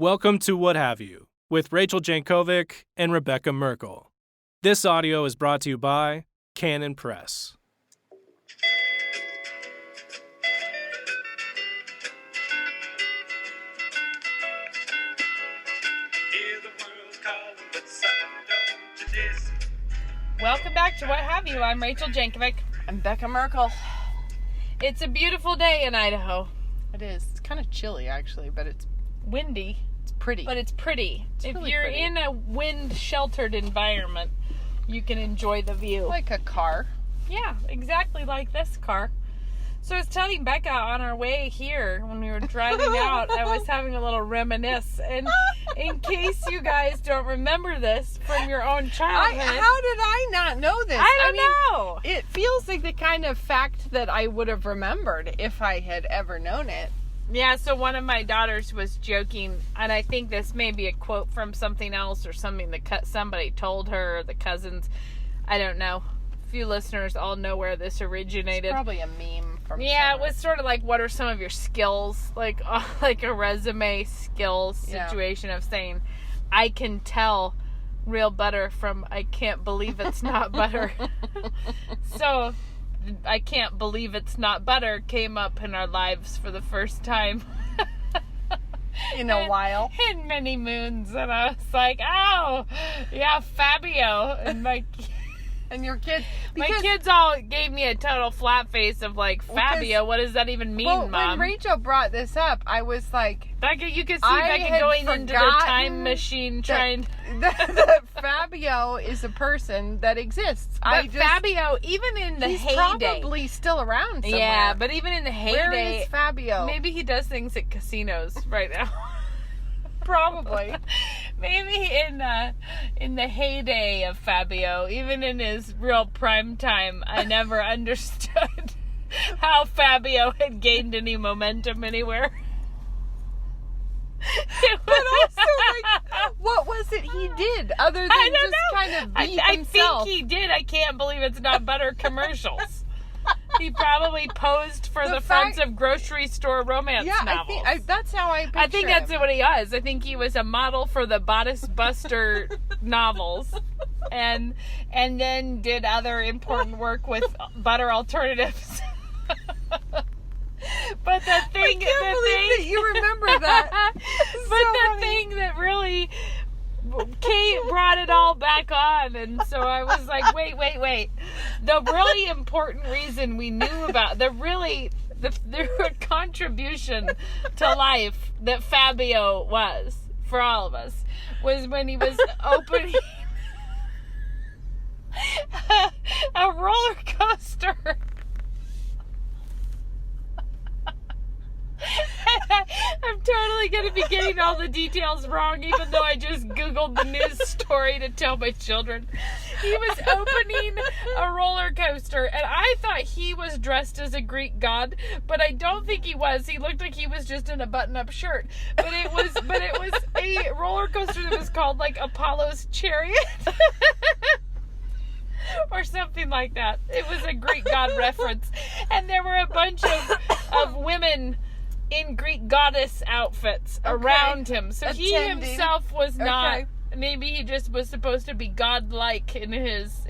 Welcome to What Have You with Rachel Jankovic and Rebecca Merkel. This audio is brought to you by Canon Press. Welcome back to What Have You. I'm Rachel Jankovic. I'm Becca Merkel. It's a beautiful day in Idaho. It is. It's kind of chilly, actually, but it's Windy. It's pretty. But it's pretty. If really you're pretty. in a wind-sheltered environment, you can enjoy the view. Like a car. Yeah, exactly like this car. So I was telling Becca on our way here, when we were driving out, I was having a little reminisce. And in case you guys don't remember this from your own childhood. How did I not know this? I don't know. It feels like the kind of fact that I would have remembered if I had ever known it. Yeah, so one of my daughters was joking, and I think this may be a quote from something else or something that somebody told her, or the cousins. I don't know. A few listeners all know where this originated. It's probably a meme from Yeah, somewhere. it was sort of like, what are some of your skills? Like a resume skills situation of saying, I can tell real butter from I can't believe it's not butter. So, I can't believe it's not butter came up in our lives for the first time. In a while. In many moons. And I was like, oh, yeah, Fabio. And And your kid... my kids all gave me a total flat face of like, Fabio, what does that even mean, Well, Mom? when Rachel brought this up, I was like... You could see I Becca had going into the time machine trying... that Fabio is a person that exists. But Fabio, even in the he's heyday... probably still around somewhere. Yeah, but even in the heyday... Where is Fabio? Maybe he does things at casinos right now. Probably. Maybe in the heyday of Fabio, even in his real prime time, I never understood how Fabio had gained any momentum anywhere. But also, like, what was it he did other than I don't just know. kind of be I himself? think he did. I can't believe it's not butter commercials. He probably posed for the fronts of grocery store romance novels. I think that's how I picture I think that's him. what he was. I think he was a model for the Bodice Buster novels, and then did other important work with butter alternatives. But the thing, I can't believe that you remember that. But the thing that really brought it all back on, and so I was like, wait. The really important reason we knew about the contribution to life that Fabio was for all of us was when he was opening a roller coaster. I'm totally going to be getting all the details wrong, even though I just Googled the news story to tell my children. He was opening a roller coaster, and I thought he was dressed as a Greek god, but I don't think he was. He looked like he was just in a button-up shirt. But it was a roller coaster that was called like Apollo's Chariot. Or something like that. It was a Greek god reference. And there were a bunch of women in Greek goddess outfits around him. So he himself was not. Maybe he just was supposed to be godlike in his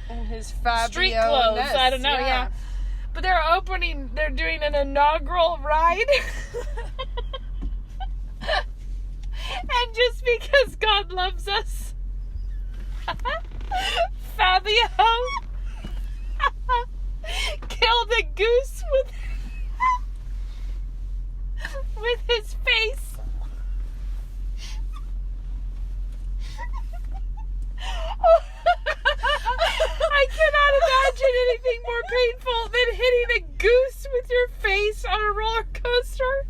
Fabio street clothes. I don't know. Yeah. But they're doing an inaugural ride. And just because God loves us, Fabio killed a goose with his face. I cannot imagine anything more painful than hitting a goose with your face on a roller coaster.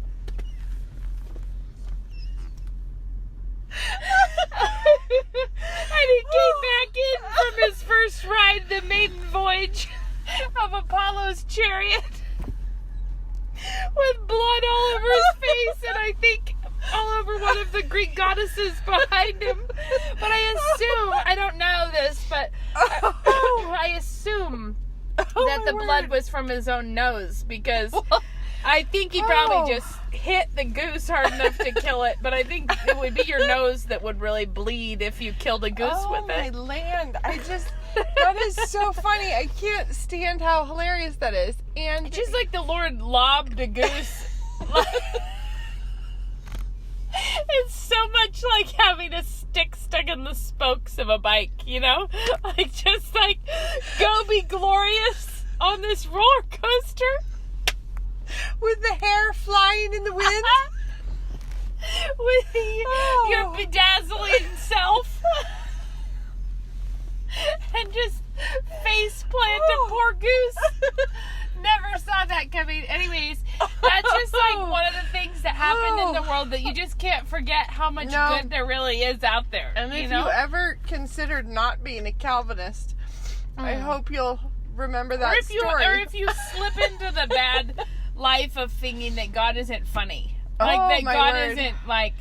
And he came back in from his first ride, the maiden voyage of Apollo's Chariot, with blood all over his face, and I think all over one of the Greek goddesses behind him. But I don't know this, but I assume that the blood was from his own nose, because I think he probably just hit the goose hard enough to kill it, but I think it would be your nose that would really bleed if you killed a goose with it. Oh, my land. That is so funny. I can't stand how hilarious that is. And It's just like the Lord lobbed a goose. It's so much like having a stick stuck in the spokes of a bike, you know? Like, just like, go be glorious on this roller coaster. with the hair flying in the wind. With your bedazzling self. And just face plant a poor goose. Never saw that coming. Anyways, that's just like one of the things that happened in the world that you just can't forget how much good there really is out there. And if you ever considered not being a Calvinist, I hope you'll remember that story. Or if you slip into the bad life of thinking that God isn't funny. Like that God isn't like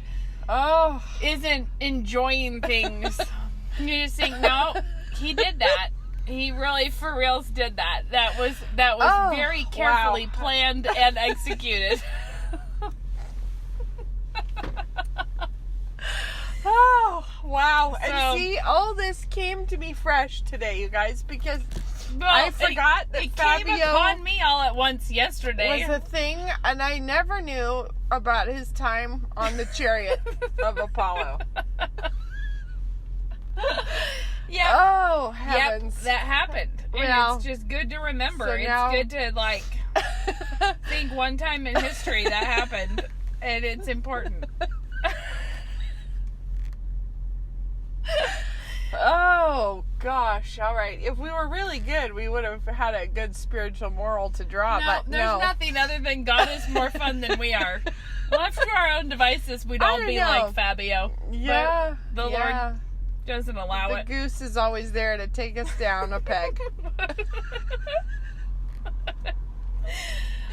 isn't enjoying things. You just think, no, he did that. He really for reals did that. That was very carefully planned and executed. Oh, wow. And see, all this came to me fresh today, you guys, because I forgot that Fabio came upon me all at once yesterday. Was a thing, and I never knew about his time on the Chariot of Apollo. Yeah. Oh, heavens. Yep, that happened. And it's just good to remember. So it's good to, like, think one time in history that happened, and it's important. Oh, gosh. All right. If we were really good, we would have had a good spiritual moral to draw. No, there's nothing other than God is more fun than we are. Left to our own devices, we'd all be like Fabio. Yeah. But the Lord doesn't allow it. The goose is always there to take us down a peg.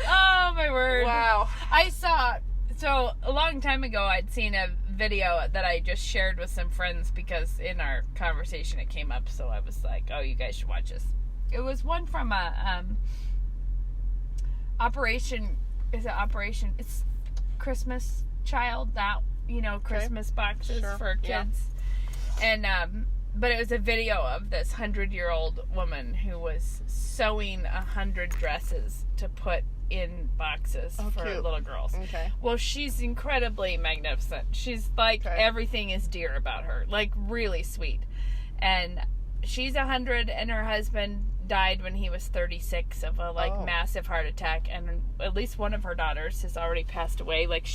Oh, my word. Wow. So a long time ago, I'd seen a video that I just shared with some friends because in our conversation it came up. So I was like, oh, you guys should watch this. It was one from a Operation, it's Christmas Child, that, Christmas boxes for kids. Yeah. And, but it was a video of this 100-year-old woman who was sewing 100 dresses to put in boxes for little girls. Okay. Well, she's incredibly magnificent. She's like, everything is dear about her. Like, really sweet. And she's 100, and her husband died when he was 36 of a, massive heart attack. And at least one of her daughters has already passed away. Like,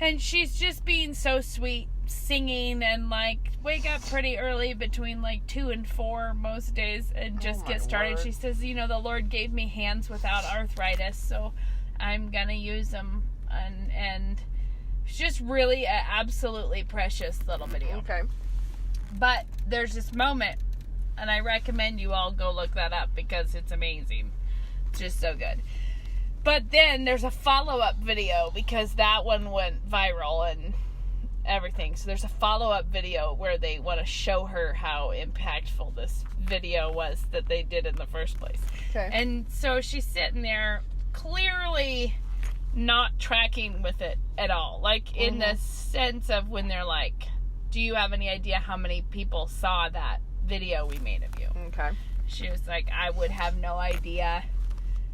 and she's just being so sweet, singing, and wake up pretty early between 2 and 4 most days and just get started. Word. She says, the Lord gave me hands without arthritis, so I'm gonna use them. And it's just really an absolutely precious little video. Okay. But there's this moment, and I recommend you all go look that up because it's amazing. It's just so good. But then there's a follow-up video because that one went viral and everything. So there's a follow-up video where they want to show her how impactful this video was that they did in the first place. Okay. And so she's sitting there clearly not tracking with it at all. In the sense of when they're like, do you have any idea how many people saw that video we made of you? Okay. She was like, I would have no idea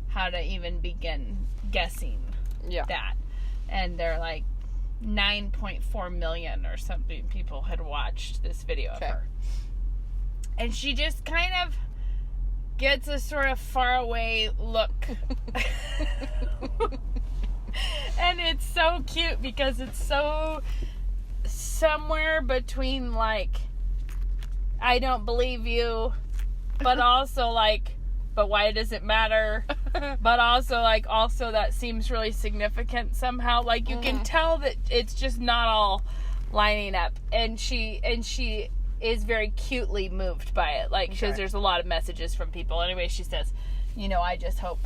how to even begin guessing that. And they're like 9.4 million or something people had watched this video of her. And she just kind of gets a sort of faraway look. And it's so cute because it's so somewhere between I don't believe you, but also but why does it matter? But also also that seems really significant somehow. You can tell that it's just not all lining up. And she is very cutely moved by it. She says there's a lot of messages from people. Anyway, she says, I just hope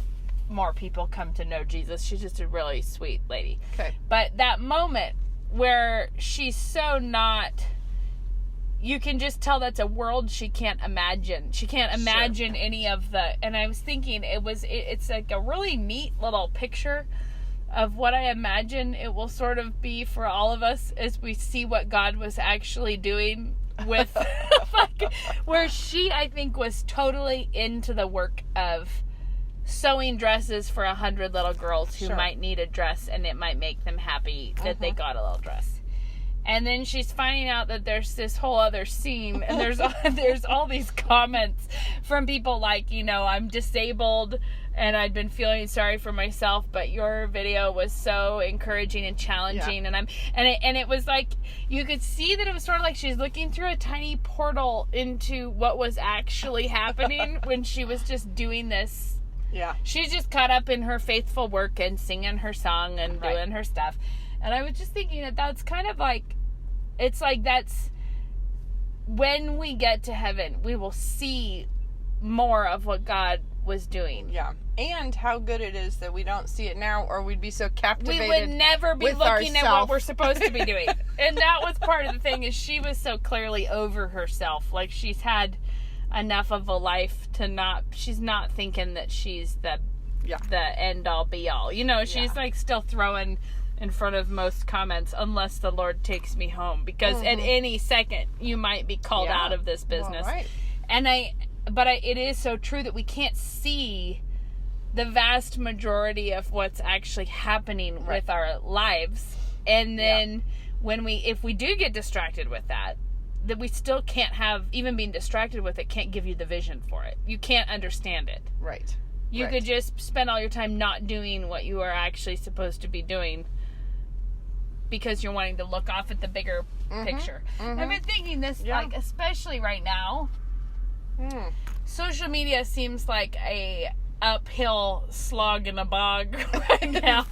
more people come to know Jesus. She's just a really sweet lady. Okay. But that moment where she's so not, you can just tell that's a world she can't imagine. She can't imagine any of the, and I was thinking it's like a really neat little picture of what I imagine it will sort of be for all of us as we see what God was actually doing with, like, where she, I think, was totally into the work of sewing dresses for 100 little girls who might need a dress, and it might make them happy that they got a little dress. And then she's finding out that there's this whole other scene, and there's all these comments from people like, you know, I'm disabled and I'd been feeling sorry for myself, but your video was so encouraging and challenging, and it was like you could see that it was sort of like she's looking through a tiny portal into what was actually happening when she was just doing this. Yeah. She's just caught up in her faithful work and singing her song and doing her stuff. And I was just thinking that that's kind of like, it's like that's when we get to heaven, we will see more of what God was doing. Yeah. And how good it is that we don't see it now, or we'd be so captivated. We would never be looking at what we're supposed to be doing. And that was part of the thing, is she was so clearly over herself. Like, she's had enough of a life to not, she's not thinking that she's the end all be all. You know, she's like still throwing in front of most comments, unless the Lord takes me home, because at any second you might be called out of this business. Well, and it is so true that we can't see the vast majority of what's actually happening with our lives. And then if we do get distracted with that we still can't have, even being distracted with it can't give you the vision for it. You can't understand it. Right. You could just spend all your time not doing what you are actually supposed to be doing because you're wanting to look off at the bigger picture. I've been thinking this, like, especially right now, social media seems like a uphill slog in a bog right now.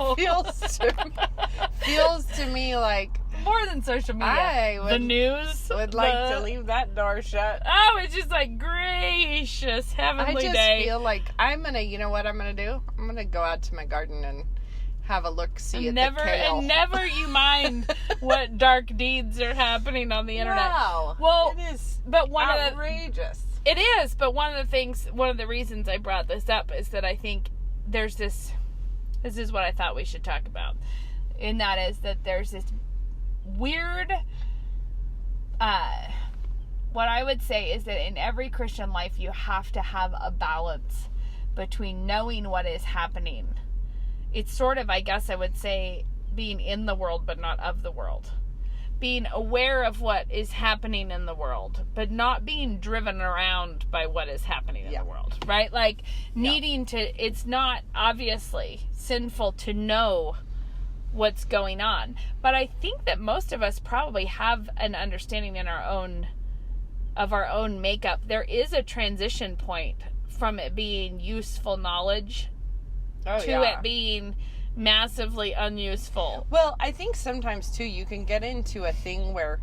feels to me like more than social media. The news would like to leave that door shut. Oh, it's just like gracious heavenly day. I just feel like I'm gonna, you know what I'm gonna do? I'm gonna go out to my garden and have a look, see at the kale. And never you mind what dark deeds are happening on the internet. Wow. Well, it is outrageous. It is, but one of the reasons I brought this up is that I think there's this is what I thought we should talk about. And that is that there's this weird, what I would say is that in every Christian life you have to have a balance between knowing what is happening. It's sort of, I guess I would say, being in the world but not of the world. Being aware of what is happening in the world, but not being driven around by what is happening in the world, right? Like, needing to, it's not obviously sinful to know what's going on. But I think that most of us probably have an understanding in our own makeup. There is a transition point from it being useful knowledge to it being massively unuseful. Well, I think sometimes too you can get into a thing where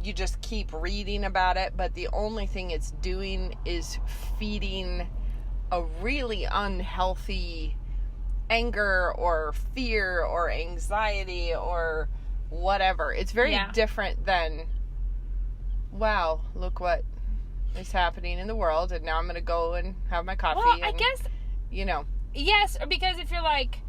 you just keep reading about it, but the only thing it's doing is feeding a really unhealthy anger or fear or anxiety or whatever. It's very different than, wow, look what is happening in the world, and now I'm going to go and have my coffee. Well, I guess, you know. Yes, because if you're like,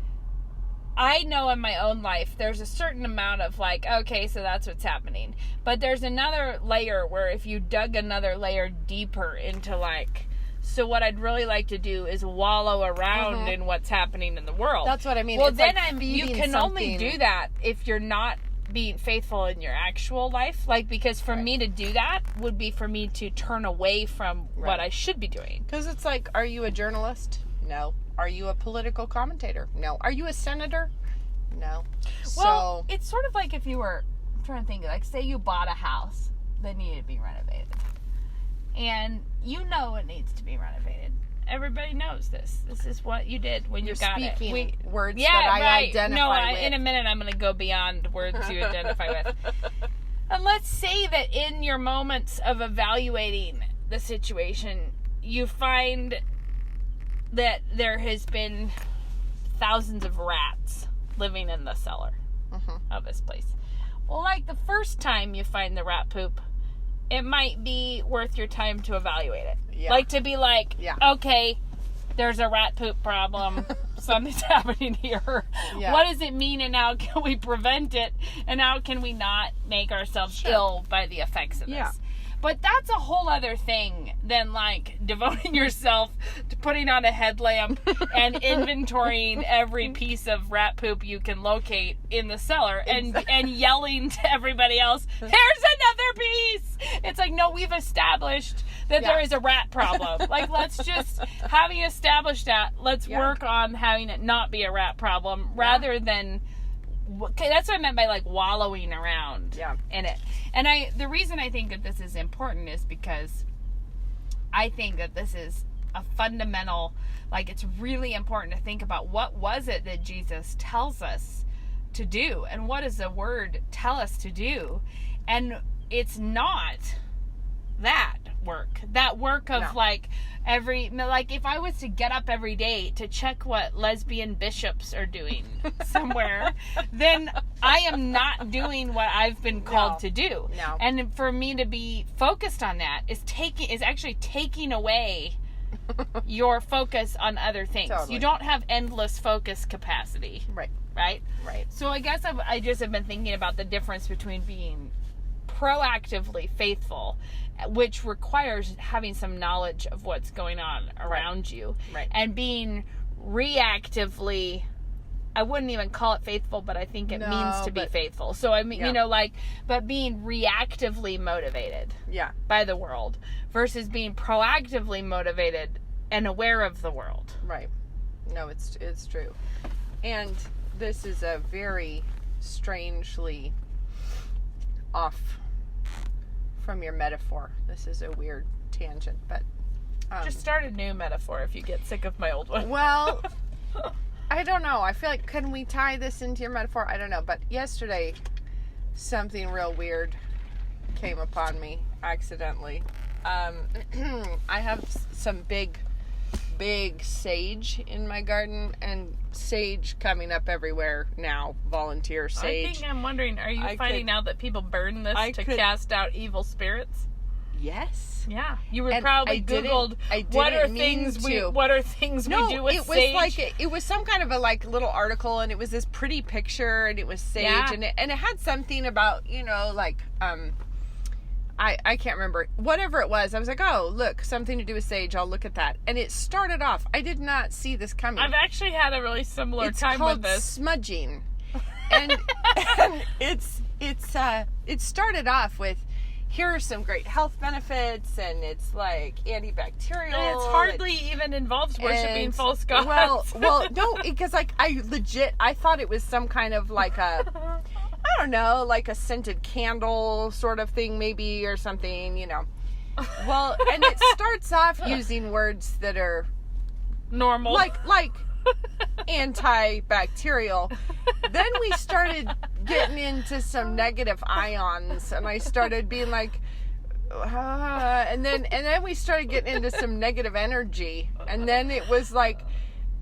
I know in my own life, there's a certain amount of like, okay, so that's what's happening. But there's another layer where if you dug another layer deeper into like, so what I'd really like to do is wallow around in what's happening in the world. That's what I mean. Well, it's then like you can only do that if you're not being faithful in your actual life. Like, because for me to do that would be for me to turn away from what I should be doing. Because it's like, are you a journalist? No. Are you a political commentator? No. Are you a senator? No. Well, it's sort of like if you were, I'm trying to think, like, say you bought a house that needed to be renovated. And you know it needs to be renovated. Everybody knows this. This is what you did when you got it. You're speaking words that I identify with. In a minute I'm going to go beyond words you identify with. And let's say that in your moments of evaluating the situation, you find that there has been thousands of rats living in the cellar of this place. Well, like the first time you find the rat poop, it might be worth your time to evaluate it. Yeah. Like to be like, okay, there's a rat poop problem. Something's happening here. Yeah. What does it mean, and how can we prevent it, and how can we not make ourselves ill by the effects of this? But that's a whole other thing than, like, devoting yourself to putting on a headlamp and inventorying every piece of rat poop you can locate in the cellar and yelling to everybody else, "Here's another piece!" It's like, no, we've established that there is a rat problem. Like, let's just, having established that, let's work on having it not be a rat problem rather than... Okay, that's what I meant by, like, wallowing around in it. And the reason I think that this is important is because I think that this is a fundamental, like, it's really important to think about what was it that Jesus tells us to do, and what does the Word tell us to do. And it's not that work of like if I was to get up every day to check what lesbian bishops are doing somewhere, then I am not doing what I've been called to do. No. And for me to be focused on that is actually taking away your focus on other things. Totally. You don't have endless focus capacity. Right? So I guess I just have been thinking about the difference between being proactively faithful, which requires having some knowledge of what's going on around you, and being reactively, I wouldn't even call it faithful, but I think it means to be faithful. So I mean, but being reactively motivated by the world versus being proactively motivated and aware of the world. Right. No, it's true. And this is a very strangely off from your metaphor. This is a weird tangent, but just start a new metaphor if you get sick of my old one. Well, I don't know. I feel like, can we tie this into your metaphor? I don't know. But yesterday, something real weird came upon me accidentally. I have some big sage in my garden, and sage coming up everywhere now. Volunteer sage. I think I'm wondering, are you finding out that people burn this to cast out evil spirits? Yes. Yeah. You were probably Googled what are things we do with sage? It was some kind of a little article, and it was this pretty picture, and it was sage, and it had something about, I can't remember. Whatever it was, I was like, oh, look, something to do with sage. I'll look at that. And it started off, I did not see this coming. I've actually had a really similar time with this. It's called smudging. And it started off with, here are some great health benefits, and it's like antibacterial. And it's hardly even involves worshiping false gods. Well, no, because I thought it was some kind of I don't know, like a scented candle sort of thing maybe, or something, Well, and it starts off using words that are normal. Like antibacterial. Then we started getting into some negative ions, and I started being like, and then we started getting into some negative energy, and then it was like,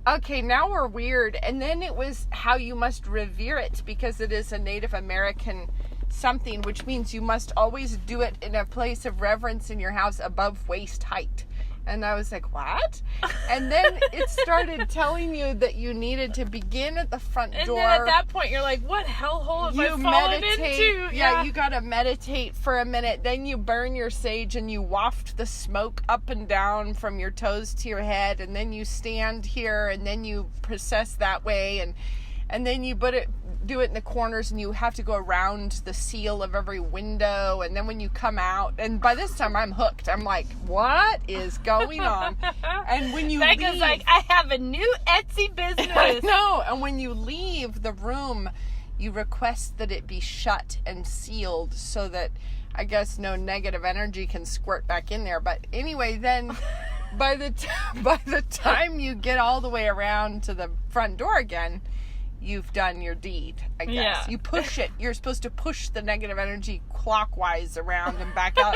okay, now we're weird. And then it was how you must revere it because it is a Native American something, which means you must always do it in a place of reverence in your house above waist height. And I was like, what? And then it started telling you that you needed to begin at the front door. And then at that point, you're like, what hellhole have I fallen into? Yeah, you got to meditate for a minute. Then you burn your sage and you waft the smoke up and down from your toes to your head. And then you stand here and then you process that way. And then you do it in the corners, and you have to go around the seal of every window. And then when you come out, and by this time I'm hooked. I'm like, what is going on? And when you leave, Becca's like, I have a new Etsy business. I know. And when you leave the room, you request that it be shut and sealed so that, I guess, no negative energy can squirt back in there. But anyway, then by the time you get all the way around to the front door again, you've done your deed, I guess. Yeah. You push it. You're supposed to push the negative energy clockwise around and back out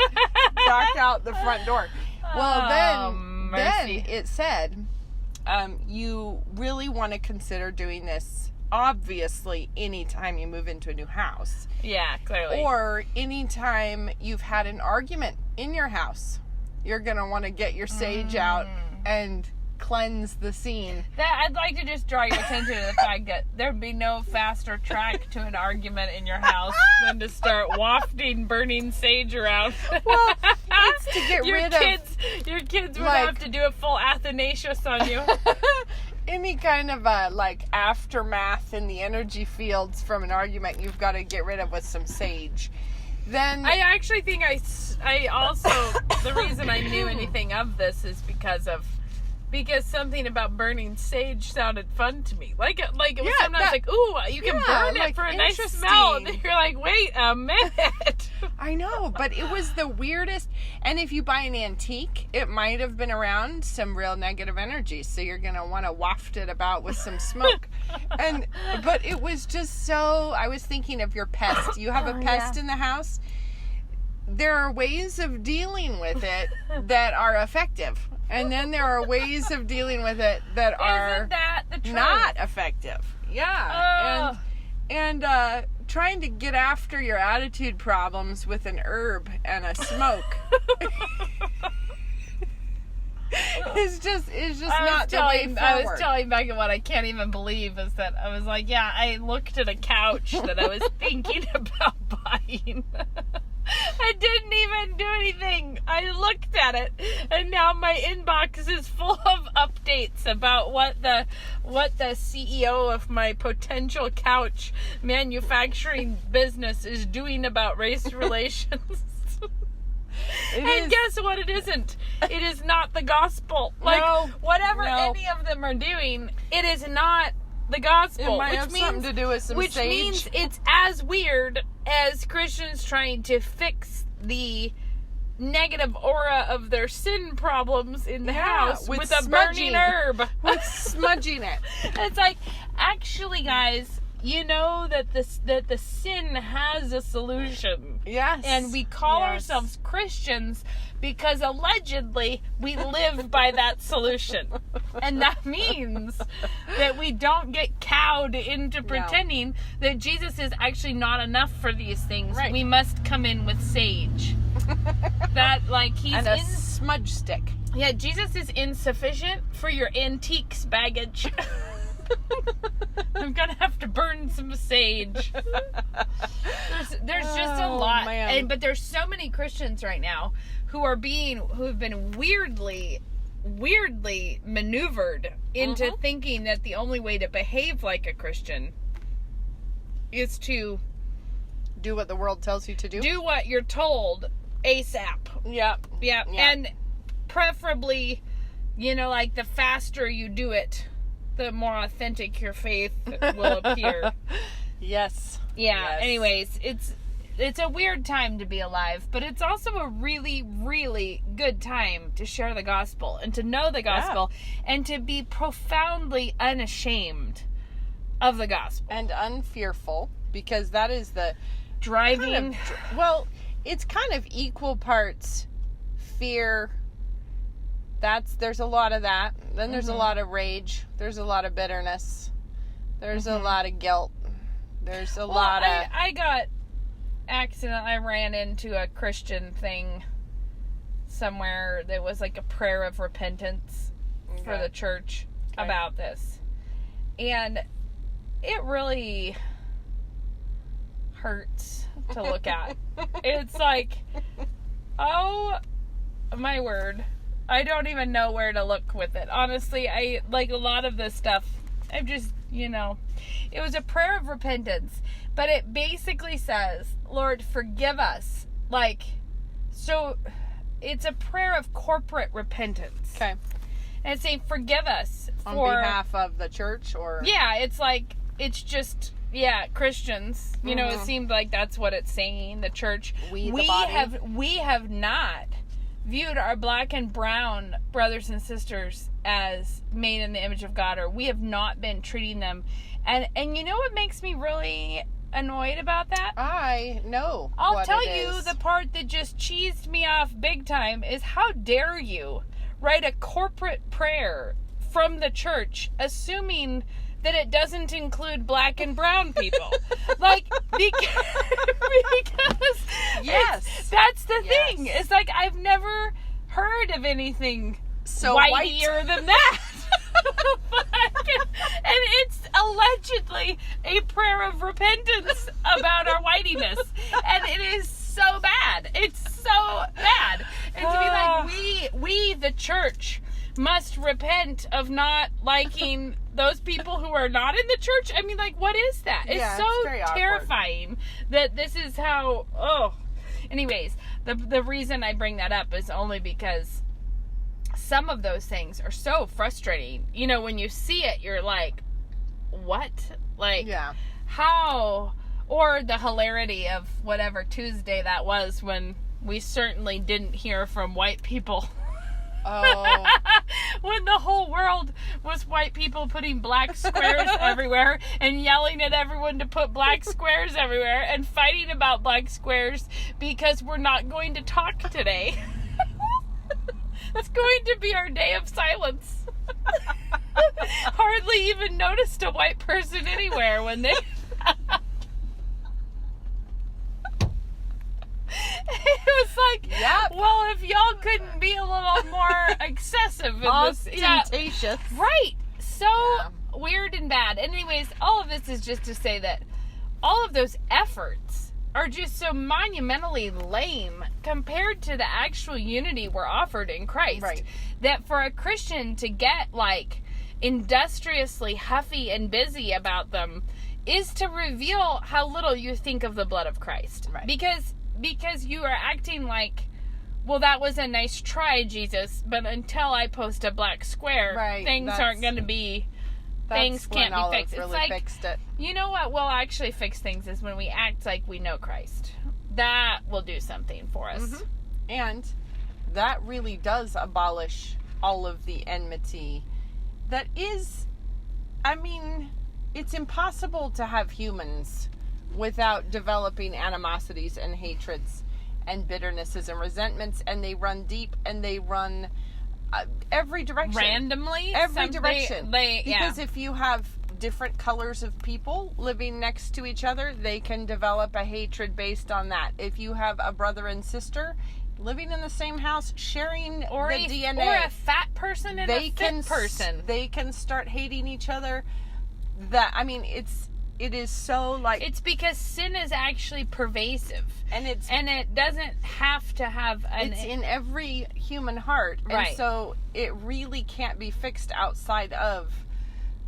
the front door. Well, then it said, you really want to consider doing this, obviously, anytime you move into a new house. Yeah, clearly. Or anytime you've had an argument in your house. You're going to want to get your sage out and cleanse the scene. That I'd like to just draw your attention to the fact that there'd be no faster track to an argument in your house than to start wafting burning sage around. Well, it's to get rid of your kids would like- have to do a full Athanasius on you. any kind of like aftermath in the energy fields from an argument. You've got to get rid of with some sage. Then I actually think I also, the reason I knew anything of this is because something about burning sage sounded fun to me. Like it was sometimes like, ooh, you can burn it like, for a nice smell. And you're like, wait a minute. I know, but it was the weirdest. And if you buy an antique, it might have been around some real negative energy, so you're gonna want to waft it about with some smoke. But it was just so. I was thinking of your pest. You have a pest in the house. There are ways of dealing with it that are effective, and then there are ways of dealing with it that are Isn't that the truth? not effective. Yeah, and trying to get after your attitude problems with an herb and a smoke is just not the way forward. I was telling Megan what I can't even believe is that I was like, yeah, I looked at a couch that I was thinking about buying. I didn't even do anything. I looked at it, and now my inbox is full of updates about what the CEO of my potential couch manufacturing business is doing about race relations. Guess what? It isn't. It is not the gospel. Whatever any of them are doing, it is not the gospel. It might have something to do with some which sage. means it's as weird as Christians trying to fix the negative aura of their sin problems in the house with a burning herb. With smudging it. It's like, actually, guys, you know that the sin has a solution. Yes. And we call ourselves Christians because allegedly we live by that solution. And that means that we don't get cowed into pretending that Jesus is actually not enough for these things. Right. We must come in with sage. That, like, he's and a smudge stick. Yeah, Jesus is insufficient for your antiques baggage. I'm gonna have to burn some sage. There's just a lot, but there's so many Christians right now who have been weirdly maneuvered into thinking that the only way to behave like a Christian is to do what the world tells you to do. Do what you're told ASAP. Yep. Yeah. And preferably, like the faster you do it, the more authentic your faith will appear. Yes. Yeah. Yes. Anyways, it's a weird time to be alive, but it's also a really, really good time to share the gospel and to know the gospel and to be profoundly unashamed of the gospel. And unfearful, because that is the driving. It's kind of equal parts fear. There's a lot of that. Then there's a lot of rage. There's a lot of bitterness. There's a lot of guilt. There's a lot of... I ran into a Christian thing somewhere that was like a prayer of repentance for the church about this. And it really hurts to look at. It's like, oh my word. I don't even know where to look with it. Honestly, I like a lot of this stuff. I'm just, it was a prayer of repentance, but it basically says, Lord, forgive us. So it's a prayer of corporate repentance. Okay. And it's saying, forgive us on behalf of the church, or? Yeah, it's just, Christians. It seemed like that's what it's saying, the church. We the body. We have not viewed our black and brown brothers and sisters as made in the image of God, or we have not been treating them. And you know what makes me really annoyed about that? I know. I'll tell you the part that just cheesed me off big time is, how dare you write a corporate prayer from the church assuming that it doesn't include black and brown people. Because yes, that's the thing. It's like, I've never heard of anything so whitier than that. And it's allegedly a prayer of repentance about our whitiness. And it is so bad. It's so bad. And to be like, we, the church, must repent of not liking those people who are not in the church. I mean, like, what is that? It's so it's terrifying that this is how, Anyways, the reason I bring that up is only because some of those things are so frustrating. You know, when you see it, you're like, what? Like, how? Or the hilarity of whatever Tuesday that was when we certainly didn't hear from white people. Oh. When the whole world was white people putting black squares everywhere and yelling at everyone to put black squares everywhere and fighting about black squares because we're not going to talk today. That's going to be our day of silence. Hardly even noticed a white person anywhere when they... It was like, well, if y'all couldn't be a little more excessive in ostentatious. Right. So weird and bad. Anyways, all of this is just to say that all of those efforts are just so monumentally lame compared to the actual unity we're offered in Christ. Right. That for a Christian to get, like, industriously huffy and busy about them is to reveal how little you think of the blood of Christ. Right. Because you are acting like, well, that was a nice try, Jesus, but until I post a black square, things aren't going to be, things can't be fixed. Really it's like, fixed it. You know what will actually fix things is when we act like we know Christ. That will do something for us. Mm-hmm. And that really does abolish all of the enmity that is, I mean, it's impossible to have humans without developing animosities and hatreds and bitternesses and resentments, and they run deep and they run every direction. Randomly? Every direction. Because if you have different colors of people living next to each other, they can develop a hatred based on that. If you have a brother and sister living in the same house, sharing the DNA. Or a fat person and a fit person. They can start hating each other. It is so like... It's because sin is actually pervasive. And it doesn't have to have it's in every human heart. Right. And so it really can't be fixed outside of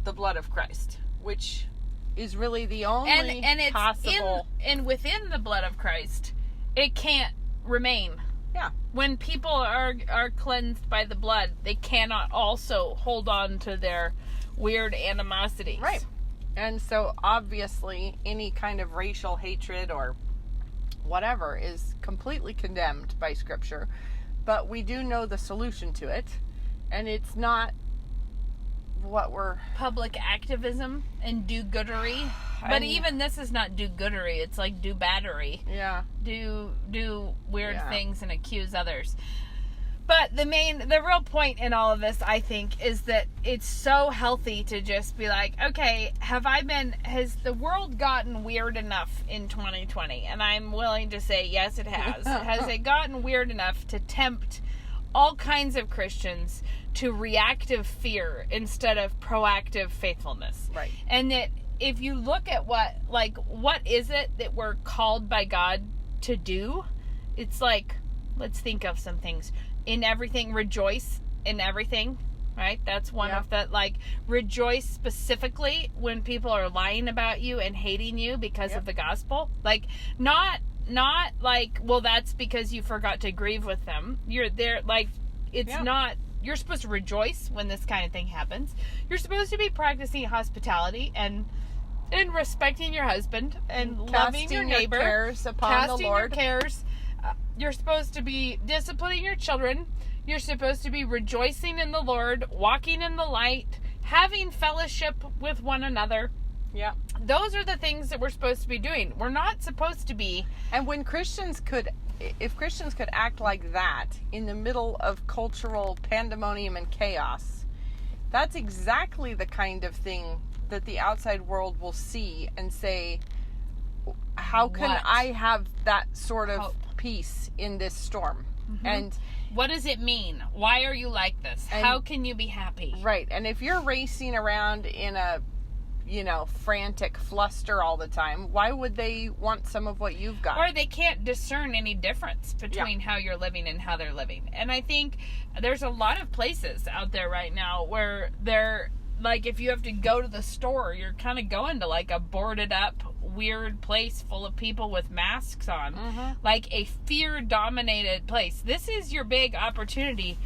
the blood of Christ, which is really the only and it's possible... and within the blood of Christ, it can't remain. Yeah. When people are cleansed by the blood, they cannot also hold on to their weird animosities. Right. And so, obviously, any kind of racial hatred or whatever is completely condemned by Scripture. But we do know the solution to it. And it's not what we're... Public activism and do-goodery. But even this is not do-goodery. It's like do-battery. Yeah. Do weird things and accuse others. But the real point in all of this, I think, is that it's so healthy to just be like, okay, has the world gotten weird enough in 2020? And I'm willing to say, yes, it has. Has it gotten weird enough to tempt all kinds of Christians to reactive fear instead of proactive faithfulness? Right. And that if you look at what is it that we're called by God to do? It's like, let's think of some things. In everything, rejoice in everything, right? That's one of the, like, rejoice specifically when people are lying about you and hating you because of the gospel. Like, not like, well, that's because you forgot to grieve with them. You're there, like, it's not, you're supposed to rejoice when this kind of thing happens. You're supposed to be practicing hospitality and respecting your husband and loving your neighbor. Casting your cares upon the Lord. Casting your cares. You're supposed to be disciplining your children. You're supposed to be rejoicing in the Lord, walking in the light, having fellowship with one another. Yeah. Those are the things that we're supposed to be doing. We're not supposed to be... And if Christians could act like that in the middle of cultural pandemonium and chaos, that's exactly the kind of thing that the outside world will see and say, how can I have that sort of peace in this storm? Mm-hmm. What does it mean? Why are you like this? And- How can you be happy? Right. And if you're racing around in a, frantic fluster all the time, why would they want some of what you've got? Or they can't discern any difference between how you're living and how they're living. And I think there's a lot of places out there right now where they're, like, if you have to go to the store, you're kind of going to, like, a boarded up, weird place full of people with masks on. Like a fear-dominated place. This is your big opportunity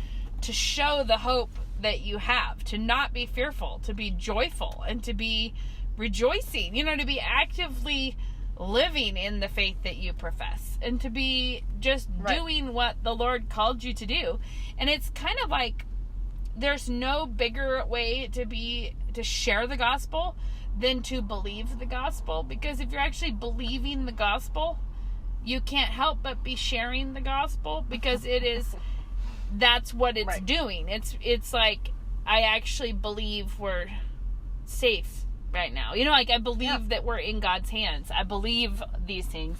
to show the hope that you have, to not be fearful, to be joyful, and to be rejoicing, to be actively living in the faith that you profess, and to be just doing what the Lord called you to do. And it's kind of like there's no bigger way to share the gospel than to believe the gospel, because if you're actually believing the gospel, you can't help but be sharing the gospel, because that's what it's doing. It's like, I actually believe we're safe right now. I believe that we're in God's hands. I believe these things,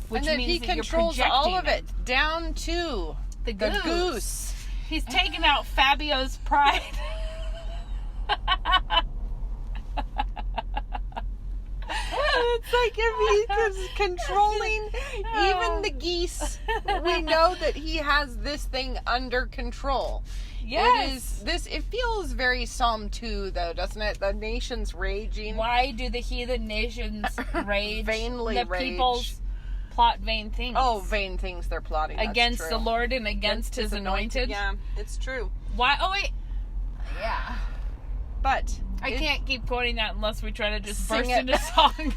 which and that means He that controls you're all of projecting it, down to the goose. He's taking out Fabio's pride. It's like if he's controlling even the geese, we know that he has this thing under control. Yes. It feels very Psalm 2, though, doesn't it? The nations raging. Why do the heathen nations rage? Vainly the rage. peoples plot vain things. Oh, vain things they're plotting. Against That's the true. Lord and against his anointed. Yeah, it's true. Why? Oh, wait. Yeah. But I can't keep quoting that unless we try to just Sing burst it. into song.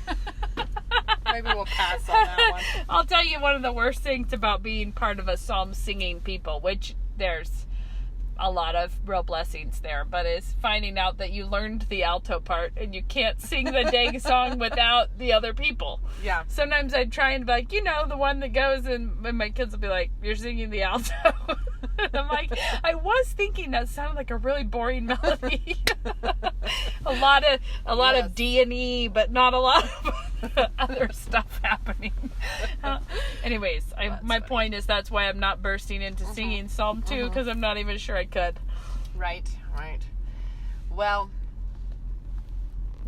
Maybe we'll pass on that one. I'll tell you one of the worst things about being part of a psalm singing people, which there's a lot of real blessings there, but is finding out that you learned the alto part and you can't sing the dang song without the other people. Yeah. Sometimes I try and be like, the one that goes, and my kids will be like, you're singing the alto. And I'm like, I was thinking that sounded like a really boring melody. a lot of D&E, but not a lot of other stuff happening. Anyways, my point is that's why I'm not bursting into singing Psalm 2, because I'm not even sure I could. Right. Well,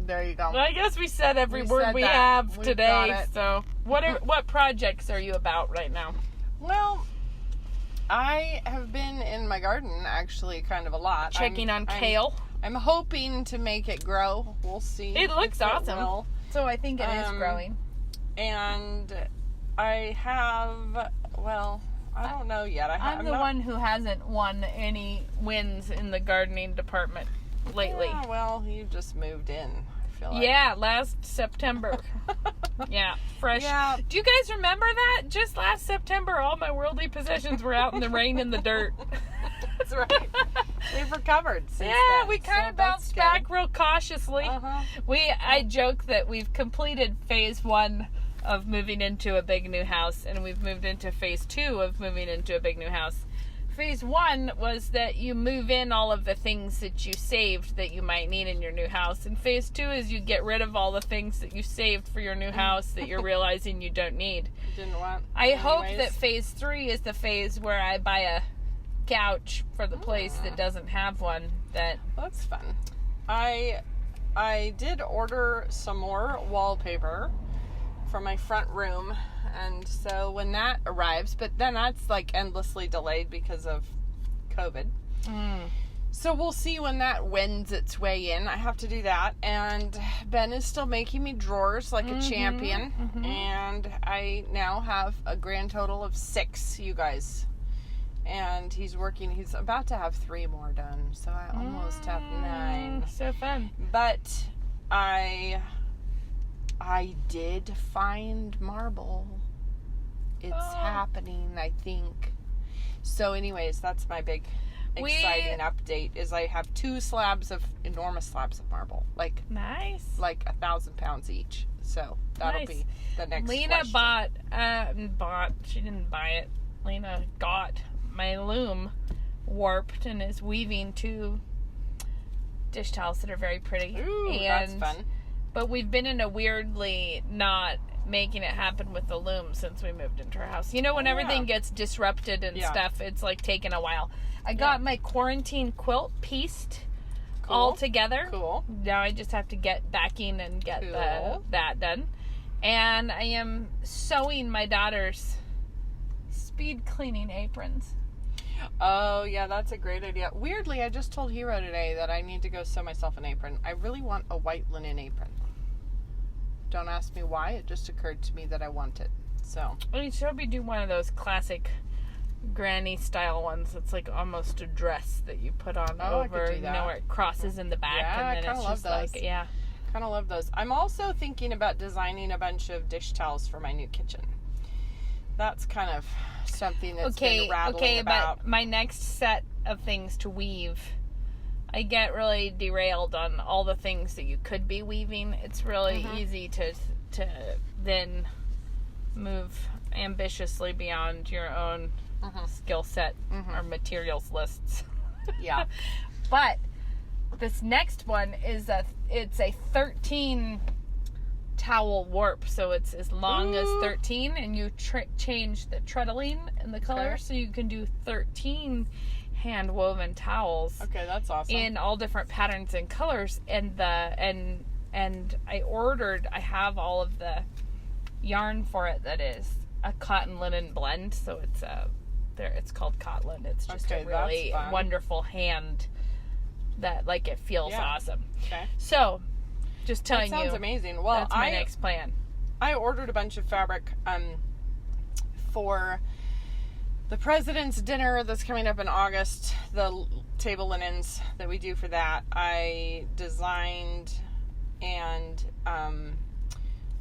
there you go. Well, I guess we said every We word said we that. have We've today. got it. So, what projects are you about right now? Well, I have been in my garden actually kind of a lot. Checking on kale. I'm hoping to make it grow. We'll see. It looks if awesome. will. So I think it is growing. And I have, I don't know yet. I'm the one who hasn't won any wins in the gardening department lately. Yeah, well, you just moved in, I feel like. Yeah, last September. Yeah, fresh. Yeah. Do you guys remember that? Just last September, all my worldly possessions were out in the rain and the dirt. That's right. We've recovered since Yeah, then, we kind so of that's bounced good. back real cautiously. I joke that we've completed phase 1 of moving into a big new house, and we've moved into phase 2 of moving into a big new house. Phase 1 was that you move in all of the things that you saved that you might need in your new house. And phase 2 is you get rid of all the things that you saved for your new house that you're realizing you don't need. Didn't want. I hope anyways. that phase 3 is the phase where I buy a couch for the place that doesn't have one. That's fun. I did order some more wallpaper for my front room, and so when that arrives, but then that's like endlessly delayed because of COVID. So we'll see when that wends its way in. I have to do that, and Ben is still making me drawers like a champion, and I now have a grand total of 6, you guys. And he's about to have 3 more done, so I almost have 9. So fun. But I did find marble. It's happening, I think. So anyways, that's my big exciting update, is I have 2 enormous slabs of marble. Nice. Like 1,000 pounds each. So that'll be the next Lena question. she didn't buy it. Lena got my loom warped and is weaving 2 dish towels that are very pretty. Ooh, that's fun. But we've been in a weirdly not making it happen with the loom since we moved into our house. You know, when everything gets disrupted and stuff, it's like taking a while. I got my quarantine quilt pieced all together. Cool. Now I just have to get backing and get that done. And I am sewing my daughter's speed cleaning aprons. Oh, yeah, that's a great idea. Weirdly, I just told Hero today that I need to go sew myself an apron. I really want a white linen apron. Don't ask me why. It just occurred to me that I want it. So. Well, you should be do one of those classic granny style ones. It's like almost a dress that you put on over, you know, where it crosses in the back. Yeah, and then I kind of love those. Kind of love those. I'm also thinking about designing a bunch of dish towels for my new kitchen. That's kind of something that's been rattling about. But my next set of things to weave, I get really derailed on all the things that you could be weaving. It's really easy to then move ambitiously beyond your own skill set or materials lists. Yeah. But this next one is it's a 13 towel warp, so it's as long as 13, and you change the treadling and the color, so you can do 13 hand woven towels. Okay, that's awesome. In all different patterns and colors, and I have all of the yarn for it that is a cotton linen blend, so it's called Cotland. It's just a really wonderful hand that, like, it feels awesome. Okay. So, just telling you. That sounds amazing. Well, that's my next plan. I ordered a bunch of fabric for the president's dinner that's coming up in August. The table linens that we do for that, I designed and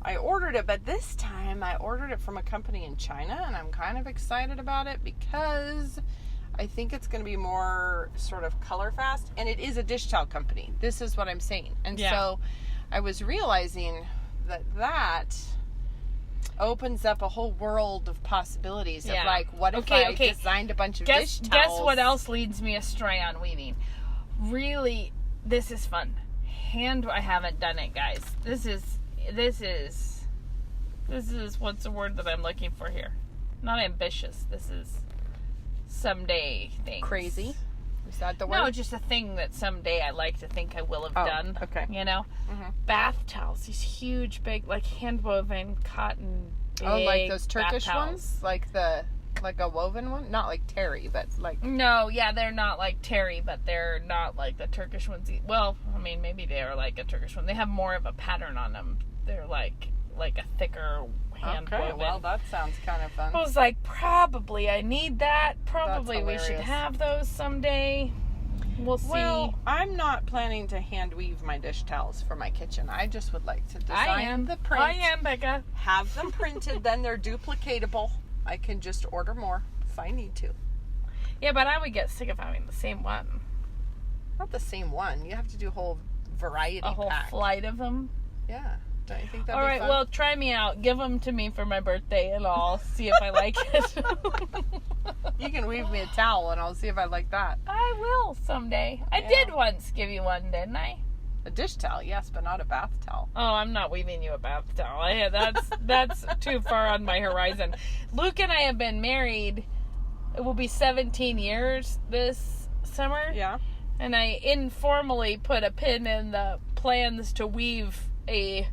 I ordered it, but this time I ordered it from a company in China, and I'm kind of excited about it because I think it's going to be more sort of color fast, and it is a dish towel company. This is what I'm saying. And so I was realizing that opens up a whole world of possibilities of like, what if I designed a bunch of dish towels? Guess what else leads me astray on weaving? Really, this is fun. I haven't done it, guys. This is what's the word that I'm looking for here? Not ambitious. This is someday things. Crazy? Is that the word? No, just a thing that someday I like to think I will have done. Okay. You know? Bath towels. These huge, big, like hand-woven cotton, big like those Turkish bath ones? Like a woven one? Not like terry, but like... No, yeah, they're not like terry, but they're not like the Turkish ones. Well, I mean, maybe they are like a Turkish one. They have more of a pattern on them. They're like a thicker hand-woven. Okay, well, that sounds kind of fun. I was like, probably I need that. Probably we should have those someday. We'll see. Well, I'm not planning to hand weave my dish towels for my kitchen. I just would like to design the print. I am, Becca. Have them printed, then they're duplicatable. I can just order more if I need to. Yeah, but I would get sick of having the same one. Not the same one. You have to do a whole variety pack. A whole flight of them. Yeah. Don't you think that'd be fun? All right, well, try me out. Give them to me for my birthday, and I'll see if I like it. You can weave me a towel, and I'll see if I like that. I will someday. I did once give you one, didn't I? A dish towel, yes, but not a bath towel. Oh, I'm not weaving you a bath towel. That's too far on my horizon. Luke and I have been married. It will be 17 years this summer. Yeah. And I informally put a pin in the plans to weave a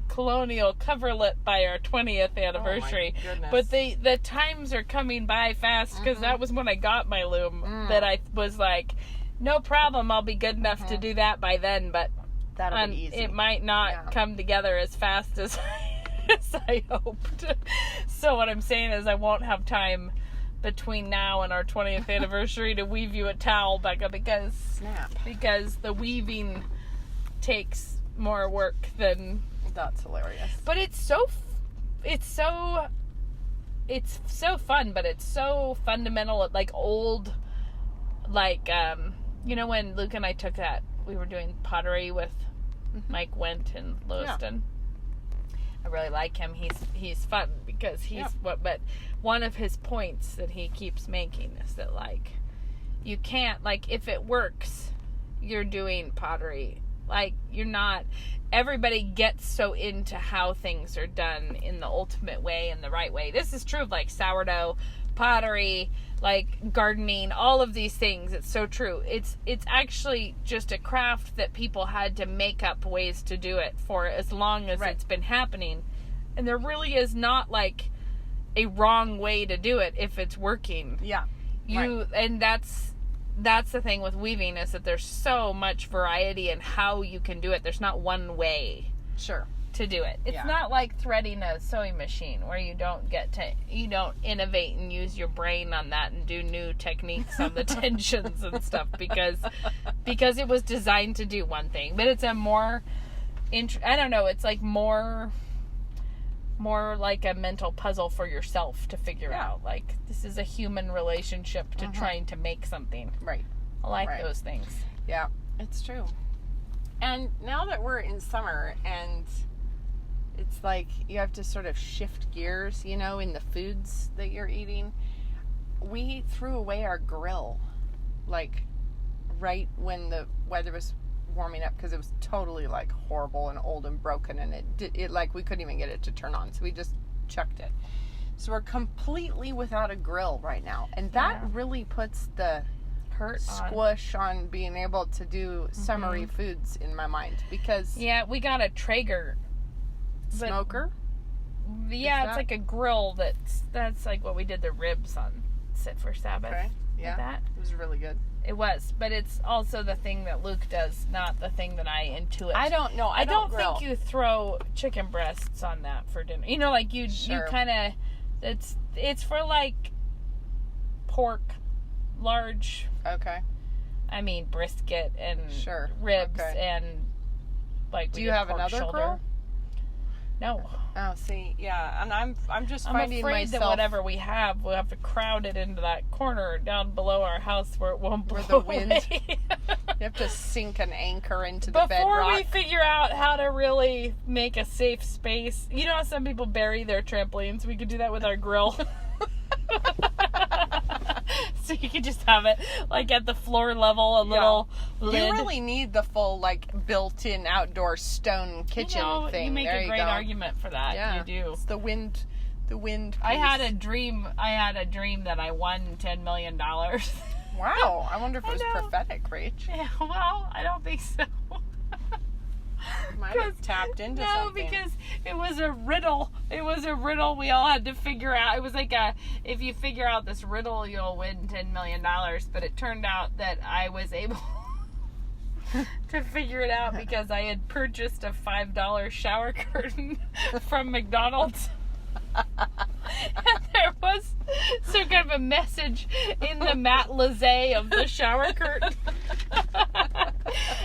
colonial coverlet by our 20th anniversary. Oh my goodness. But the times are coming by fast, because that was when I got my loom, that I was like, no problem, I'll be good enough to do that by then, but that'll be easy. It might not come together as fast as I hoped. So what I'm saying is I won't have time between now and our 20th anniversary to weave you a towel, Becca, because the weaving takes more work than... That's hilarious. But it's so fun, but it's so fundamental, like old, like, you know, when Luke and I took that, we were doing pottery with Mike Wendt in Lewiston. Yeah. I really like him. He's fun because but one of his points that he keeps making is that, like, you can't, like, if it works, you're doing pottery Like, you're not, everybody gets so into how things are done in the ultimate way and the right way. This is true of like sourdough, pottery, like gardening, all of these things. It's so true. It's actually just a craft that people had to make up ways to do it for as long as it's been happening. And there really is not like a wrong way to do it if it's working. Yeah. And that's the thing with weaving, is that there's so much variety in how you can do it. There's not one way to do it. It's not like threading a sewing machine where you don't innovate and use your brain on that and do new techniques on the tensions and stuff because it was designed to do one thing. But it's a more, I don't know, it's like more like a mental puzzle for yourself to figure out. Like, this is a human relationship to trying to make something. Right. I like those things. Yeah, it's true. And now that we're in summer and it's like you have to sort of shift gears, in the foods that you're eating, we threw away our grill, like, right when the weather was warming up, because it was totally like horrible and old and broken, and it like we couldn't even get it to turn on, so we just chucked it. So we're completely without a grill right now, and that really puts the squish on being able to do summery foods in my mind, because we got a Traeger smoker. It's like a grill that's like what we did the ribs on Sit for Sabbath. Okay. Yeah, that it was really good. It was, but it's also the thing that Luke does, not the thing that I intuit. I don't know. I don't think you throw chicken breasts on that for dinner. Like you kind of, it's for like pork, large. Okay. I mean brisket and ribs and like. Do you have another grill? No. Oh, see, yeah, and I'm just I'm finding afraid myself that whatever we have, we'll have to crowd it into that corner down below our house where it won't blow the wind. away. You have to sink an anchor into the bedrock. Before we figure out how to really make a safe space, you know how some people bury their trampolines? We could do that with our grill. So you could just have it like at the floor level, a little lid. You really need the full like built-in outdoor stone kitchen thing. You make a great argument for that. Yeah. You do. It's the wind piece. I had a dream that I won $10 million. Wow. I wonder if it was prophetic, Rach. Yeah, well, I don't think so. Might have tapped into something. No, because it was a riddle. It was a riddle we all had to figure out. It was like if you figure out this riddle, you'll win $10 million. But it turned out that I was able to figure it out because I had purchased a $5 shower curtain from McDonald's. And there was some kind of a message in the matte laissez of the shower curtain.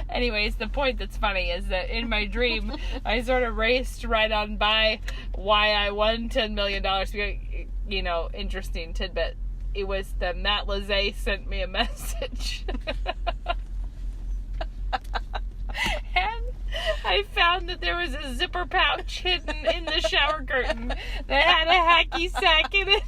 Anyways, the point that's funny is that in my dream, I sort of raced right on by why I won $10 million. Interesting tidbit. It was the matte laissez sent me a message. And I found that there was a zipper pouch hidden in the shower curtain that had a hacky sack in it.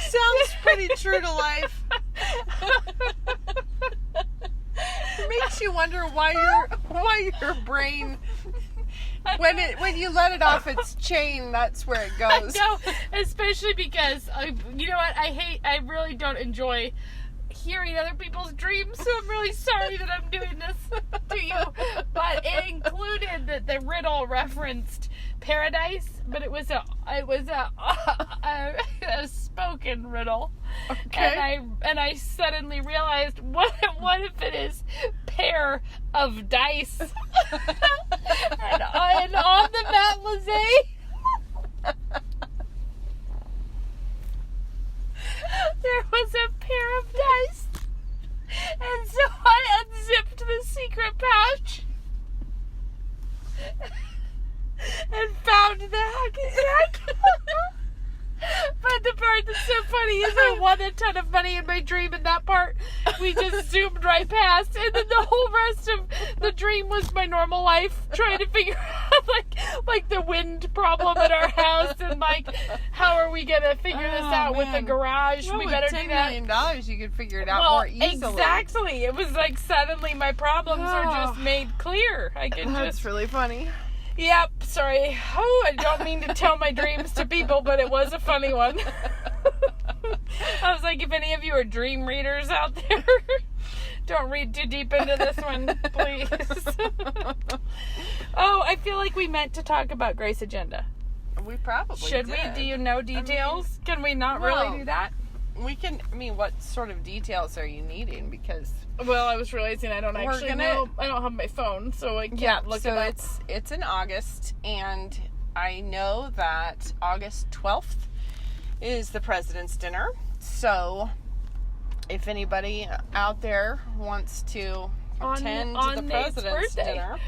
Sounds pretty true to life. It makes you wonder why your brain, when you let it off its chain, that's where it goes. No, especially because you know what? I really don't enjoy hearing other people's dreams, so I'm really sorry that I'm doing this to you. But it included that the riddle referenced paradise, but it was a spoken riddle. Okay. And I suddenly realized what if it is pair of dice and on the matte laissez there was a pair of dice, and so I unzipped the secret pouch and found the hacky sack. But the part that's so funny is I won a ton of money in my dream, and that part we just zoomed right past, and then the whole rest of the dream was my normal life, trying to figure out like the wind problem at our house, and like how are we gonna figure this out with the garage? Well, we with better $10 do that. million, you could figure it out more easily. Exactly. It was like suddenly my problems are just made clear. I can That's just. really funny. Yep. Sorry. Oh, I don't mean to tell my dreams to people, but it was a funny one. I was like, if any of you are dream readers out there, don't read too deep into this one, please. Oh, I feel like we meant to talk about Grace Agenda. We probably Should did. we? Do you know details? Can we not really do that? We can. I mean, what sort of details are you needing? Because Well, I was realizing I don't actually know. I don't have my phone, so I can't look it up. it's in August, and I know that August 12th is the President's Dinner. So, if anybody out there wants to attend the Nate's President's birthday.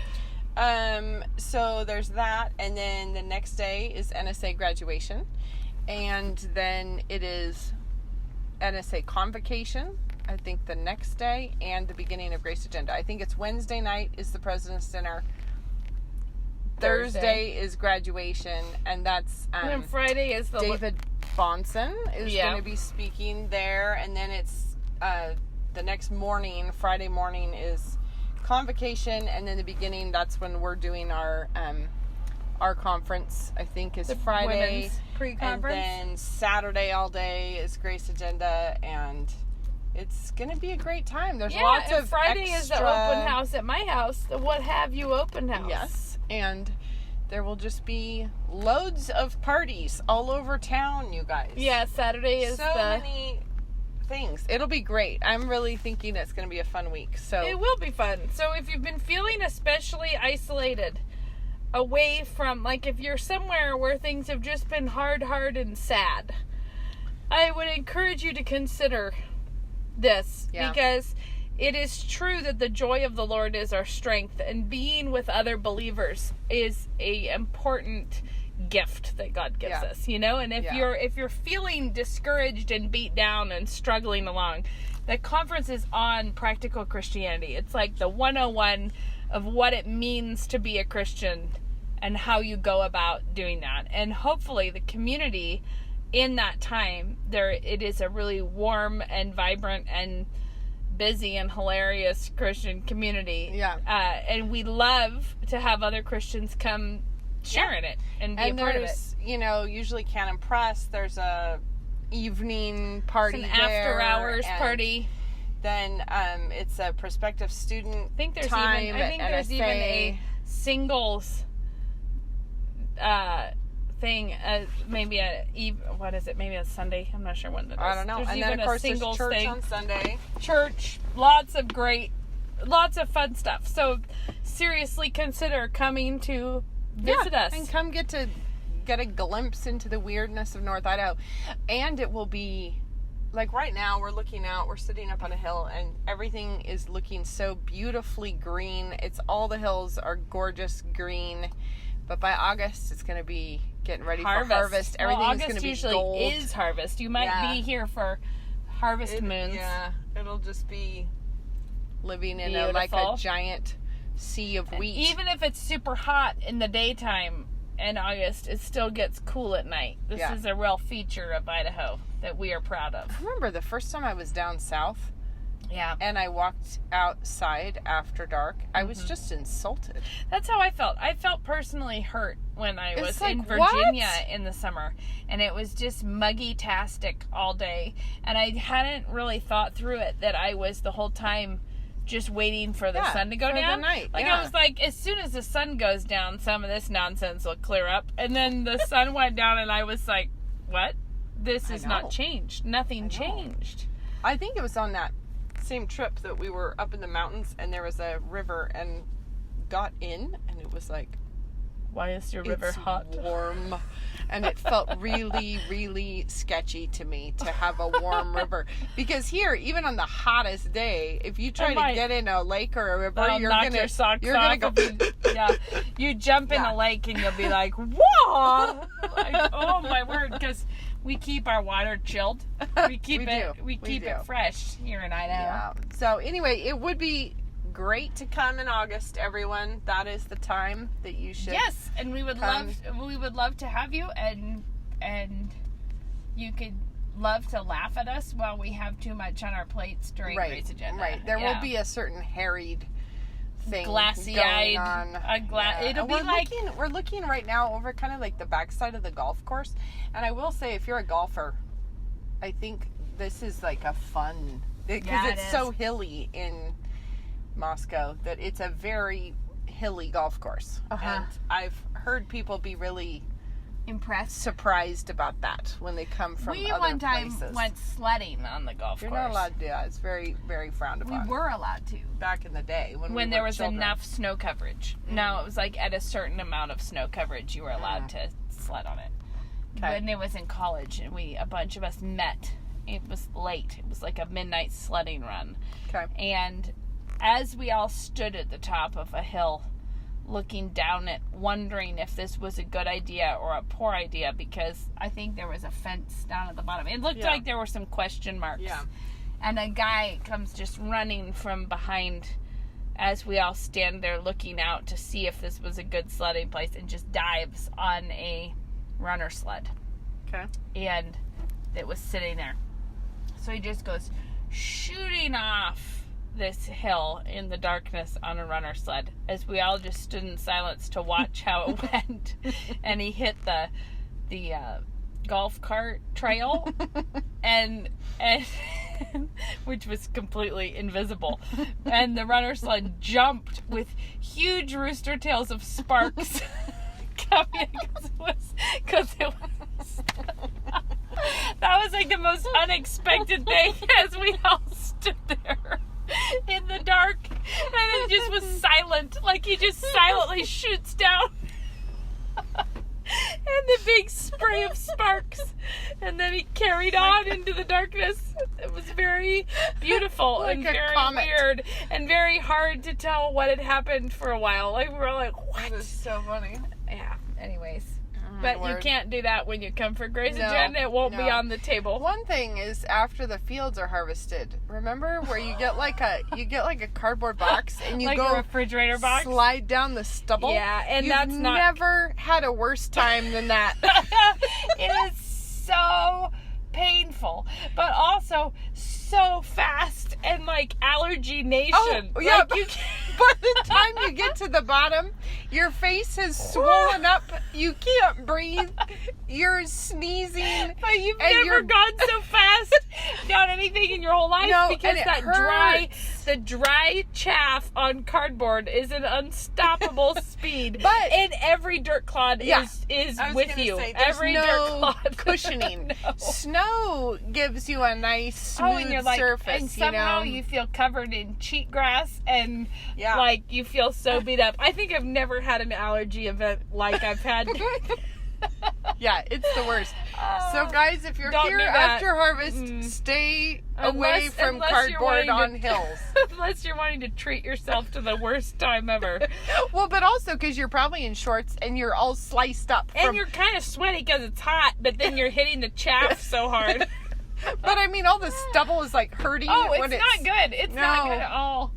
Dinner, so there's that, and then the next day is NSA graduation, and then it is NSA convocation, I think the next day, and the beginning of Grace Agenda. I think it's Wednesday night is the President's Dinner. Thursday is graduation, and that's And then Friday is the David Bonson is going to be speaking there, and then it's the next morning, Friday morning, is convocation, and then the beginning, that's when we're doing our conference, I think, is Friday. women's pre-conference. And then Saturday all day is Grace Agenda, and it's going to be a great time. There's lots and of Friday extra... is the open house at my house. The What Have You open house. Yes, and there will just be loads of parties all over town, you guys. Yeah, Saturday is so many things. It'll be great. I'm really thinking it's going to be a fun week. So it will be fun. So if you've been feeling especially isolated, away from, like if you're somewhere where things have just been hard and sad, I would encourage you to consider this, because it is true that the joy of the Lord is our strength, and being with other believers is a important gift that God gives us, you know. And if you're feeling discouraged and beat down and struggling along, the conference is on practical Christianity. It's like the 101 of what it means to be a Christian and how you go about doing that. And hopefully the community in that time, it is a really warm and vibrant and busy and hilarious Christian community. Yeah. And we love to have other Christians come share in it and be a part of it. You know, usually Canon Press, there's a evening party, it's an after hours party. Then it's a prospective student time. I think there's even a singles thing, maybe what is it? Maybe a Sunday. I'm not sure when that is. I don't know. There's and even then of course a singles there's church thing on Sunday. Church, lots of fun stuff. So seriously consider coming to visit us and come get a glimpse into the weirdness of North Idaho. And it will be like right now we're sitting up on a hill, and everything is looking so beautifully green. All the hills are gorgeous green. But by August, it's going to be getting ready for harvest. Everything is going to be usually gold. Is harvest. You might be here for harvest moons. Yeah, it'll just be living in beautiful. a giant sea of wheat. Even if it's super hot in the daytime in August, it still gets cool at night. This is a real feature of Idaho that we are proud of. I remember the first time I was down south. Yeah. And I walked outside after dark. I was just insulted. That's how I felt. I felt personally hurt when I was in Virginia in the summer. And it was just muggy-tastic all day. And I hadn't really thought through it that I was the whole time just waiting for the sun to go down. The night. I was like, as soon as the sun goes down, some of this nonsense will clear up. And then the sun went down and I was like, what? This is not changed. Nothing changed. I think it was on that same trip that we were up in the mountains and there was a river and got in, and it was like, why is your river hot? Warm. And it felt really, really sketchy to me to have a warm river. Because here, even on the hottest day, if you try to get in a lake or a river, you're gonna go. You jump in a lake and you'll be like, whoa! Like, oh my word! Because we keep our water chilled. We keep it fresh here in Idaho. Yeah. So anyway, it would be great to come in August, everyone. That is the time that you should. Yes, and we would love to have you, and you could love to laugh at us while we have too much on our plates during Gray's Agenda. Right. There will be a certain harried thing glassy-eyed going on. It'll be like we're looking right now over kind of like the backside of the golf course, and I will say, if you're a golfer, I think this is like a fun, because it's so hilly in Moscow that it's a very hilly golf course, and I've heard people be really surprised about that when they come from other places. We one time went sledding on the golf course. You're not allowed to do that. It's very, very frowned upon. We were allowed to. Back in the day when there was children. Enough snow coverage. No, it was like at a certain amount of snow coverage you were allowed to sled on it. Okay. When it was in college, and a bunch of us met. It was late. It was like a midnight sledding run. Okay. And as we all stood at the top of a hill, looking down it, wondering if this was a good idea or a poor idea, because I think there was a fence down at the bottom. It looked like there were some question marks. Yeah. And a guy comes just running from behind as we all stand there looking out to see if this was a good sledding place, and just dives on a runner sled. Okay. And it was sitting there. So he just goes shooting off this hill in the darkness on a runner sled, as we all just stood in silence to watch how it went. And he hit the golf cart trail and which was completely invisible, and the runner sled jumped with huge rooster tails of sparks coming, because it was that was like the most unexpected thing, as we all stood there in the dark, and it just was silent, like he just silently shoots down and the big spray of sparks, and then he carried on into the darkness. It was very beautiful and very weird, and very hard to tell what had happened for a while. Like, we were like, what? That is so funny. Yeah, anyways. But you can't do that when you come for Gray's Agenda. It won't be on the table. One thing is, after the fields are harvested, remember where you get like a cardboard box, and you like go a refrigerator box, slide down the stubble. Yeah, and You've never had a worse time than that. It is so painful, but also so fast, and like allergy nation. Oh, yeah. Like, by the time you get to the bottom, your face has swollen up. You can't breathe. You're sneezing. But you've never gone so fast down anything in your whole life, because the dry chaff on cardboard is an unstoppable speed. But and every dirt clod is with you. Every dirt clod cushioning. Snow gives you a nice smooth surface. And somehow you feel covered in cheatgrass, and like you feel so beat up. I think I've never had an allergy event like I've had. Yeah, it's the worst. So guys, if you're here after harvest, stay away from cardboard on hills. Unless you're wanting to treat yourself to the worst time ever. Well, but also because you're probably in shorts and you're all sliced up. And you're kind of sweaty because it's hot, but then you're hitting the chaff so hard. But I mean, all the stubble is like hurting. Oh, it's not good. It's not good at all.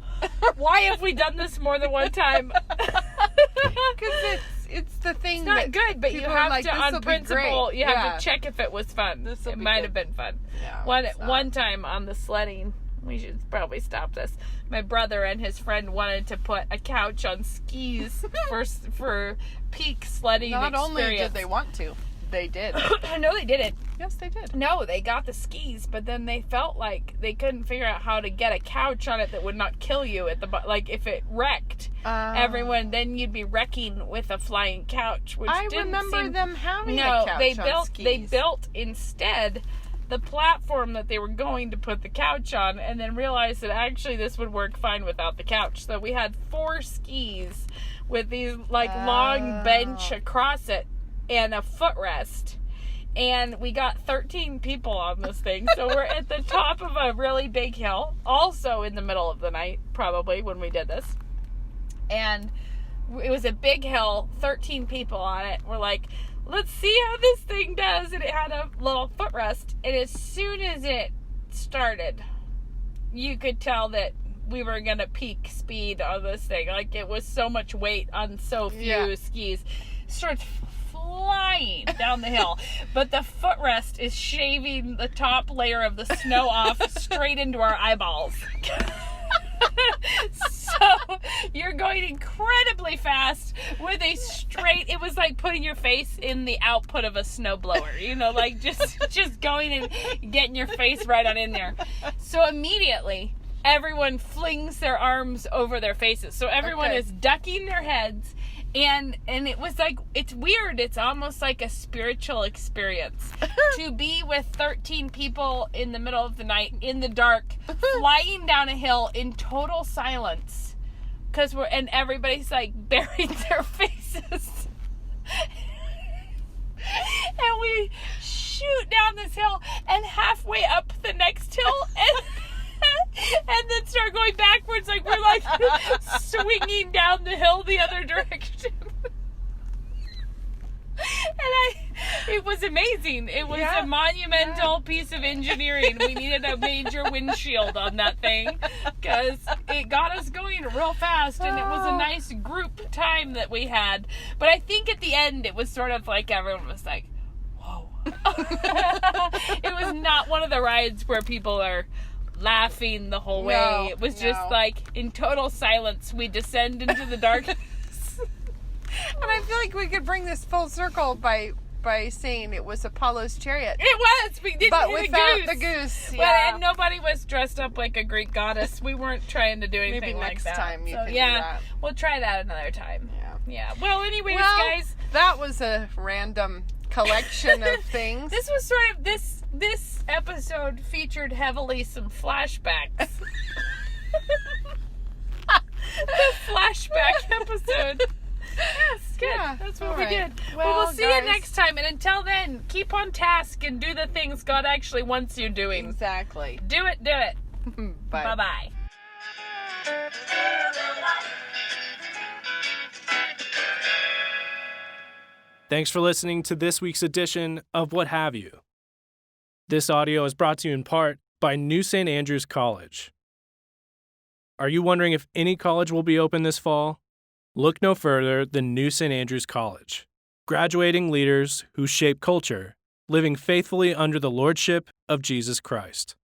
Why have we done this more than one time? Because it's the thing. It's not good, but you have to, on principle, you have to check if it was fun. It might have been fun. Yeah, one time on the sledding, we should probably stop this. My brother and his friend wanted to put a couch on skis for peak sledding experience. Not only did they want to, they did. No, they didn't. Yes, they did. No, they got the skis, but then they felt like they couldn't figure out how to get a couch on it that would not kill you at the like if it wrecked. Then you'd be wrecking with a flying couch, which I didn't remember seem... them having a couch on skis. They built instead the platform that they were going to put the couch on, and then realized that actually this would work fine without the couch. So we had 4 skis with these long bench across it and a footrest. And we got 13 people on this thing. So we're at the top of a really big hill, also in the middle of the night, probably, when we did this. And it was a big hill, 13 people on it. We're like, let's see how this thing does. And it had a little footrest. And as soon as it started, you could tell that we were going to peak speed on this thing. Like, it was so much weight on so few skis. Starts flying down the hill. But the footrest is shaving the top layer of the snow off straight into our eyeballs. So you're going incredibly fast with a straight, it was like putting your face in the output of a snowblower, you know, like just going and getting your face right on in there. So immediately everyone flings their arms over their faces. So everyone is ducking their heads. And it was like, it's weird. It's almost like a spiritual experience to be with 13 people in the middle of the night, in the dark, flying down a hill in total silence. And everybody's like buried their faces. And we shoot down this hill and halfway up the next hill and then start going backwards, like we're like swinging down the hill the other direction. And it was amazing. It was a monumental piece of engineering. We needed a major windshield on that thing because it got us going real fast, and it was a nice group time that we had. But I think at the end it was sort of like everyone was like, whoa. It was not one of the rides where people are laughing the whole way. No, it was just like in total silence we descend into the darkness. And I feel like we could bring this full circle by saying it was Apollo's chariot. It was. We didn't but hit without a goose. the goose. Well, and nobody was dressed up like a Greek goddess. We weren't trying to do anything Maybe like next that. time you so, can yeah, do that. We'll try that another time. Yeah. Well, anyways, Well, guys, that was a random collection of things. this was sort of this episode featured heavily some flashbacks. The flashback episode. Yes, good. Yeah, That's what all we right. did. Well, We'll see you guys. next time. And until then, keep on task and do the things God actually wants you doing. Exactly. Do it. Bye. Bye-bye. Thanks for listening to this week's edition of What Have You. This audio is brought to you in part by New St. Andrews College. Are you wondering if any college will be open this fall? Look no further than New St. Andrews College. Graduating leaders who shape culture, living faithfully under the lordship of Jesus Christ.